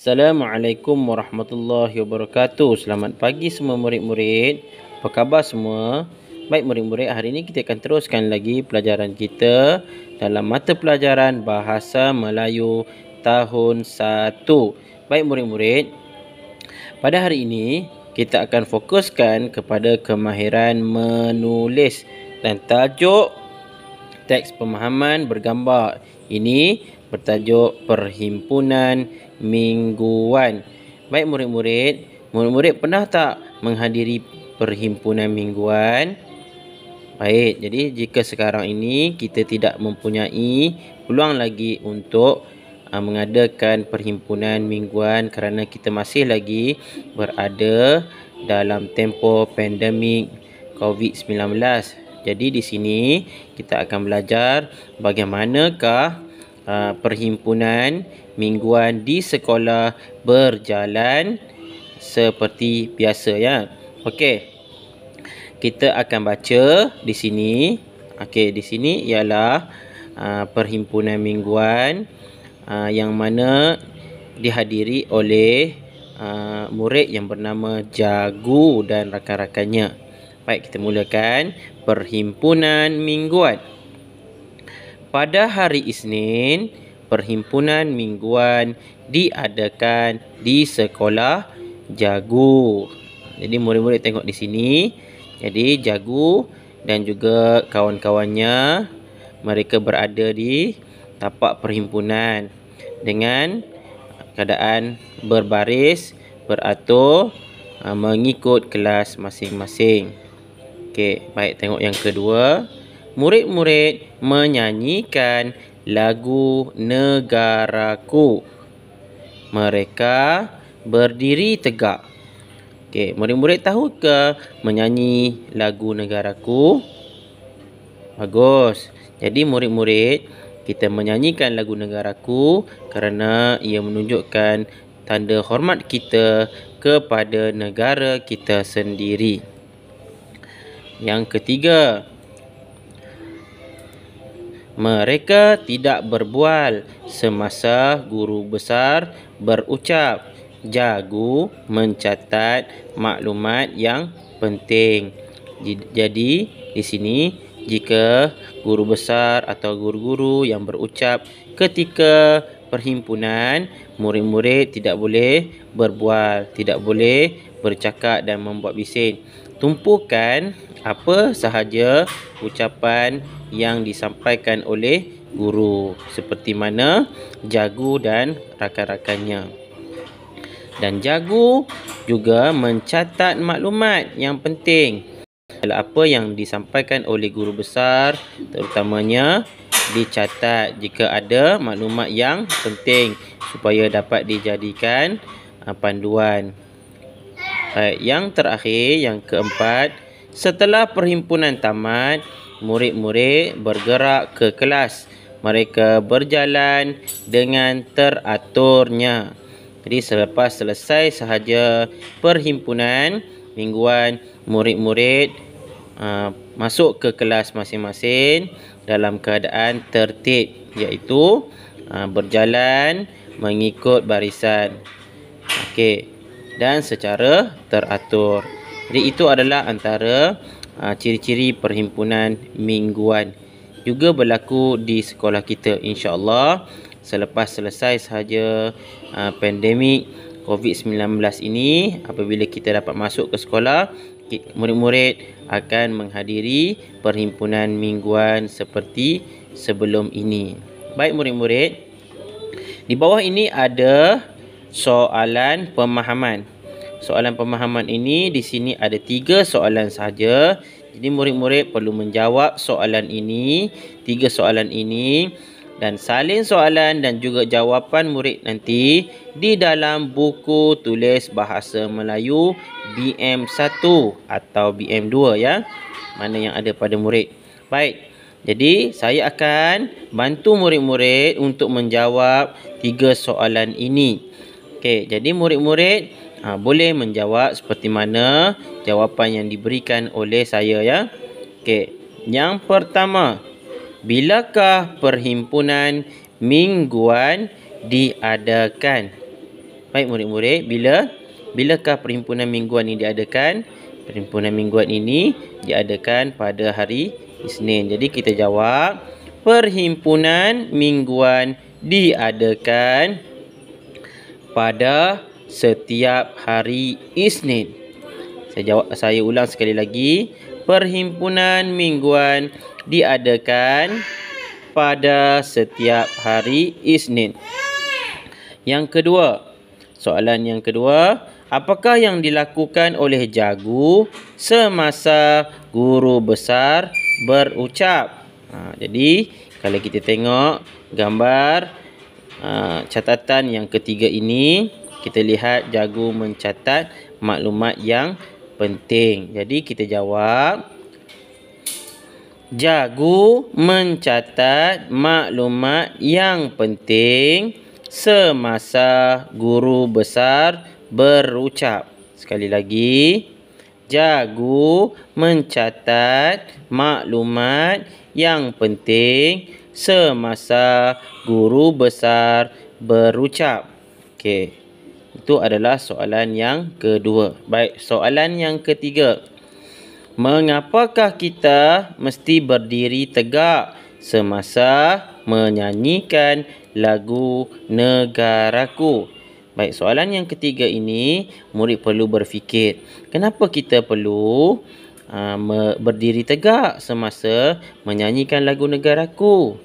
Assalamualaikum warahmatullahi wabarakatuh. Selamat pagi semua murid-murid. Apa khabar semua? Baik murid-murid, hari ini kita akan teruskan lagi pelajaran kita dalam mata pelajaran Bahasa Melayu tahun 1. Baik murid-murid, pada hari ini kita akan fokuskan kepada kemahiran menulis dan tajuk teks pemahaman bergambar. Ini bertajuk Perhimpunan Mingguan. Baik murid-murid pernah tak menghadiri perhimpunan mingguan? Baik, jadi jika sekarang ini kita tidak mempunyai peluang lagi untuk mengadakan perhimpunan mingguan kerana kita masih lagi berada dalam tempoh pandemik COVID-19. Jadi di sini kita akan belajar bagaimanakah perhimpunan mingguan di sekolah berjalan seperti biasa ya. Okey. Kita akan baca di sini. Okey, di sini ialah perhimpunan mingguan yang mana dihadiri oleh murid yang bernama Jagu dan rakan-rakannya. Baik, kita mulakan perhimpunan mingguan. Pada hari Isnin, perhimpunan mingguan diadakan di sekolah Jagu. Jadi murid-murid tengok di sini. Jadi Jagu dan juga kawan-kawannya mereka berada di tapak perhimpunan dengan keadaan berbaris, beratur mengikut kelas masing-masing. Okey, baik, tengok yang kedua. Murid-murid menyanyikan lagu Negaraku. Mereka berdiri tegak. Okey, murid-murid tahu ke menyanyi lagu Negaraku? Bagus. Jadi murid-murid, kita menyanyikan lagu Negaraku kerana ia menunjukkan tanda hormat kita kepada negara kita sendiri. Yang ketiga, mereka tidak berbual semasa guru besar berucap. Jagu mencatat maklumat yang penting. Jadi di sini jika guru besar atau guru-guru yang berucap ketika perhimpunan, murid-murid tidak boleh berbual, tidak boleh bercakap dan membuat bising. Tumpukan apa sahaja ucapan yang disampaikan oleh guru seperti mana Jagu dan rakan-rakannya. Dan Jagu juga mencatat maklumat yang penting. Apa yang disampaikan oleh guru besar terutamanya dicatat jika ada maklumat yang penting supaya dapat dijadikan panduan. Baik, yang terakhir, yang keempat, setelah perhimpunan tamat, murid-murid bergerak ke kelas. Mereka berjalan dengan teraturnya. Jadi selepas selesai sahaja perhimpunan mingguan, murid-murid masuk ke kelas masing-masing dalam keadaan tertib, iaitu berjalan mengikut barisan. Okey, dan secara teratur. Jadi itu adalah antara ciri-ciri perhimpunan mingguan. Juga berlaku di sekolah kita, insya-Allah. Selepas selesai sahaja pandemik COVID-19 ini, apabila kita dapat masuk ke sekolah, murid-murid akan menghadiri perhimpunan mingguan seperti sebelum ini. Baik murid-murid, di bawah ini ada soalan pemahaman. Soalan pemahaman ini di sini ada 3 soalan sahaja. Jadi murid-murid perlu menjawab soalan ini, 3 soalan ini, dan salin soalan dan juga jawapan murid nanti di dalam buku tulis Bahasa Melayu BM1 atau BM2 ya, mana yang ada pada murid. Baik, jadi saya akan bantu murid-murid untuk menjawab 3 soalan ini. Okey, jadi murid-murid boleh menjawab seperti mana jawapan yang diberikan oleh saya ya. Okey, yang pertama, bilakah perhimpunan mingguan diadakan? Baik murid-murid, bilakah perhimpunan mingguan ini diadakan? Perhimpunan mingguan ini diadakan pada hari Isnin. Jadi kita jawab, perhimpunan mingguan diadakan pada setiap hari Isnin. Saya ulang sekali lagi. Perhimpunan mingguan diadakan pada setiap hari Isnin. Yang kedua, soalan yang kedua, apakah yang dilakukan oleh Jagu semasa guru besar berucap? Jadi, kalau kita tengok gambar catatan yang ketiga ini, kita lihat Jagu mencatat maklumat yang penting. Jadi kita jawab, Jagu mencatat maklumat yang penting semasa guru besar berucap. Sekali lagi, Jagu mencatat maklumat yang penting semasa guru besar berucap. Okey. Itu adalah soalan yang kedua. Baik, soalan yang ketiga. Mengapakah kita mesti berdiri tegak semasa menyanyikan lagu Negaraku? Baik, soalan yang ketiga ini murid perlu berfikir. Kenapa kita perlu berdiri tegak semasa menyanyikan lagu Negaraku?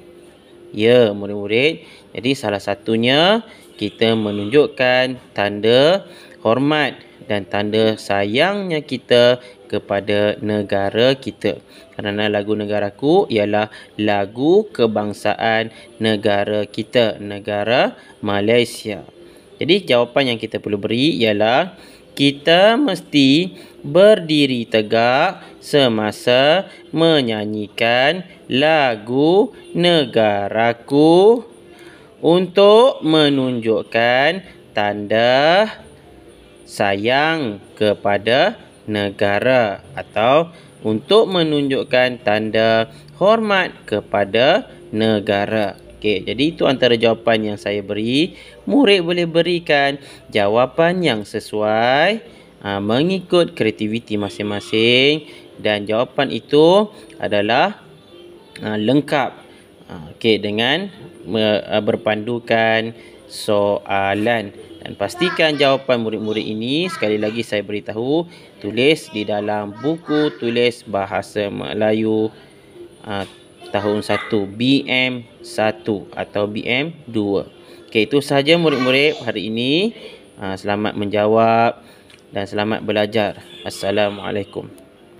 Ya, murid-murid. Jadi salah satunya kita menunjukkan tanda hormat dan tanda sayangnya kita kepada negara kita. Kerana lagu Negaraku ialah lagu kebangsaan negara kita, negara Malaysia. Jadi jawapan yang kita perlu beri ialah kita mesti berdiri tegak semasa menyanyikan lagu Negaraku untuk menunjukkan tanda sayang kepada negara atau untuk menunjukkan tanda hormat kepada negara. Okey, jadi itu antara jawapan yang saya beri. Murid boleh berikan jawapan yang sesuai mengikut kreativiti masing-masing dan jawapan itu adalah lengkap. Okey, dengan berpandukan soalan. Dan pastikan jawapan murid-murid ini, sekali lagi saya beritahu, tulis di dalam buku tulis bahasa Melayu tahun 1, BM1 atau BM2. Okey, itu sahaja murid-murid hari ini. Selamat menjawab dan selamat belajar. Assalamualaikum.